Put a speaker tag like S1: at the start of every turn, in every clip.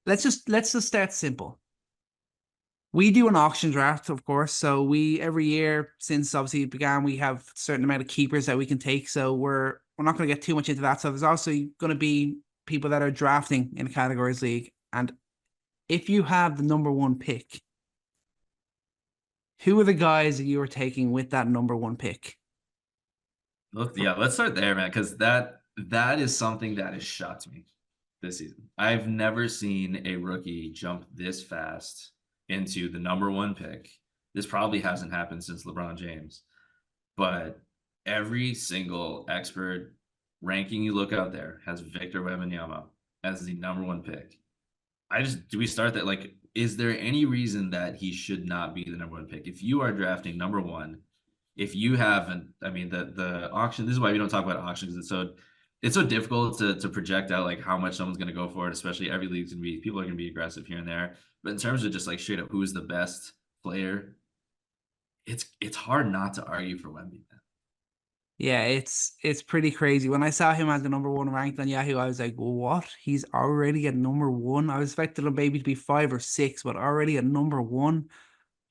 S1: let's just start simple. We do an auction draft, of course. So we every year since obviously it began, we have a certain amount of keepers that we can take. So we're not going to get too much into that. So there's also going to be people that are drafting in the categories league. And if you have the number one pick, who are the guys that you are taking with that number one pick?
S2: Let's start there, man, because that is something that has shocked me this season. I've never seen a rookie jump this fast into the number one pick. This probably hasn't happened since LeBron James, but every single expert ranking you look out there has Victor Wembanyama as the number one pick. Do we start that? Like, is there any reason that he should not be the number one pick? If you are drafting number one, if you haven't, I mean, the auction, this is why we don't talk about auctions. It's so difficult to project out like how much someone's going to go for it, especially every league's going to be, people are going to be aggressive here and there. But in terms of just like straight up who is the best player, it's hard not to argue for Wemby.
S1: Yeah, it's pretty crazy. When I saw him as the number one ranked on Yahoo, I was like, what? He's already at number one. I was expecting him maybe to be five or six, but already at number one.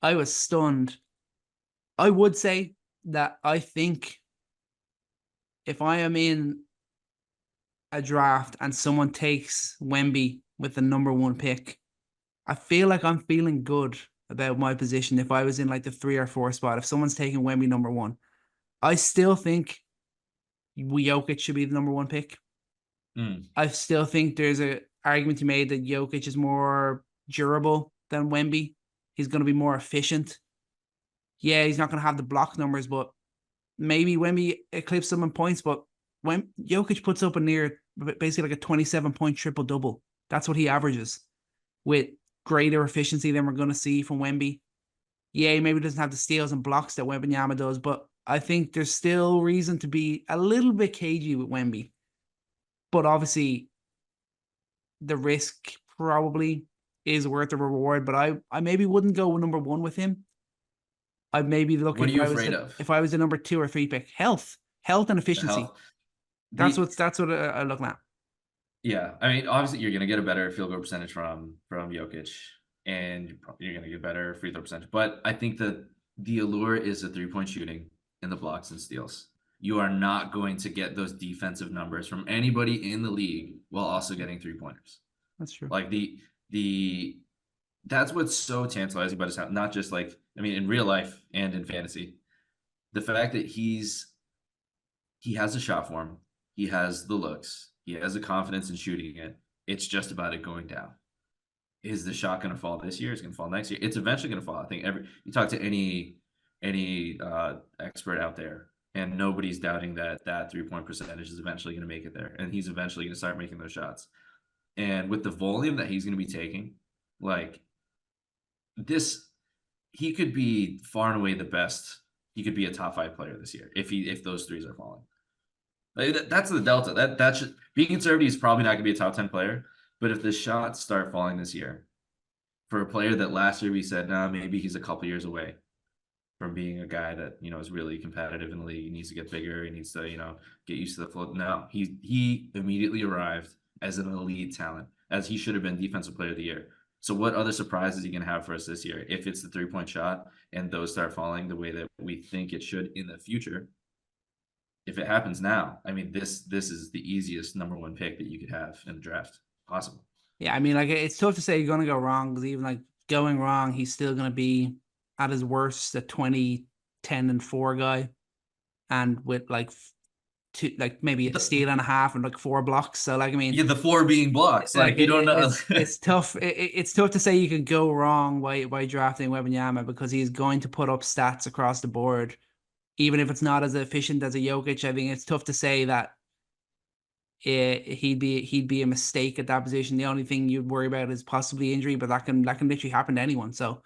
S1: I was stunned. I would say that I think if I am in a draft and someone takes Wemby with the number one pick, I feel like I'm feeling good about my position if I was in like the 3 or 4 spot. If someone's taking Wemby number one, I still think Jokic should be the number one pick.
S2: Mm.
S1: I still think there's a argument to be made that Jokic is more durable than Wemby. He's going to be more efficient. Yeah, he's not going to have the block numbers, but maybe Wemby eclipses him in points. But when Jokic puts up a near basically like a 27-point triple double, that's what he averages with greater efficiency than we're going to see from Wemby. Yeah, he maybe doesn't have the steals and blocks that Wembanyama does, but I think there's still reason to be a little bit cagey with Wemby. But obviously, the risk probably is worth the reward. But I maybe wouldn't go number one with him. I'd maybe look
S2: What are
S1: if
S2: you
S1: I was
S2: afraid
S1: the
S2: of?
S1: if I was the number two or three pick. Health and
S2: The
S1: efficiency.
S2: health. The
S1: That's what I'm looking at.
S2: Yeah, I mean, obviously, you're going to get a better field goal percentage from Jokic, and you're going to get better free throw percentage. But I think that the allure is the 3-point shooting and the blocks and steals. You are not going to get those defensive numbers from anybody in the league while also getting 3-pointers.
S1: That's true.
S2: Like the that's what's so tantalizing about his talent. Not just like, I mean, in real life and in fantasy, the fact that he has a shot form, he has the looks, he has the confidence in shooting it. It's just about it going down. Is the shot going to fall this year? It's going to fall next year. It's eventually going to fall. I think every you talk to any expert out there, and nobody's doubting that 3-point percentage is eventually going to make it there, and he's eventually going to start making those shots. And with the volume that he's going to be taking, like this, he could be far and away the best. He could be a top 5 player this year if those threes are falling. Like, that's the delta. That should being conservative is probably not going to be a top 10 player. But if the shots start falling this year, for a player that last year we said, nah, maybe he's a couple years away from being a guy that is really competitive in the league. He needs to get bigger. He needs to get used to the flow. No, he immediately arrived as an elite talent, as he should have been defensive player of the year. So what other surprises is he going to have for us this year? If it's the 3-point shot and those start falling the way that we think it should in the future, if it happens now, I mean, this is the easiest number one pick that you could have in the draft possible.
S1: Yeah, I mean, like it's tough to say you're gonna go wrong because even like going wrong, he's still gonna be at his worst a 20, 10, and 4 guy, and with like two, like maybe a
S2: The,
S1: steal and a half and like 4 blocks. So like I mean,
S2: yeah, the four being blocks,
S1: like
S2: like you don't know.
S1: it's tough. It's tough to say you can go wrong by drafting Wembanyama because he's going to put up stats across the board, even if it's not as efficient as a Jokic. I think it's tough to say that he'd be a mistake at that position. The only thing you'd worry about is possibly injury, but that can literally happen to anyone. So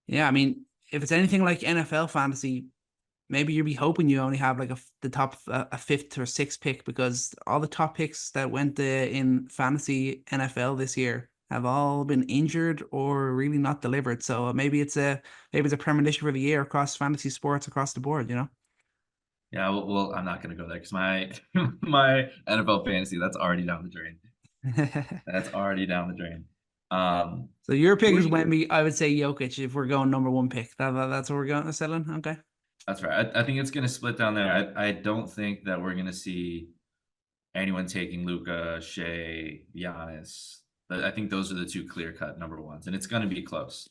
S1: yeah, I mean, if it's anything like NFL fantasy, maybe you'd be hoping you only have like the top a fifth or sixth pick because all the top picks that went in fantasy NFL this year have all been injured or really not delivered. So maybe it's a premonition for the year across fantasy sports across the board.
S2: Yeah, well, I'm not gonna go there because my my NFL fantasy that's already down the drain. That's already down the drain. Um,
S1: So your pick
S2: who
S1: is
S2: do you?
S1: Wemby. I would say Jokic if we're going number one pick. That's what we're going to settle in. Okay.
S2: That's right. I think it's going to split down there. I don't think that we're going to see anyone taking Luca, Shea, Giannis. But I think those are the two clear cut number ones, and it's going to be close.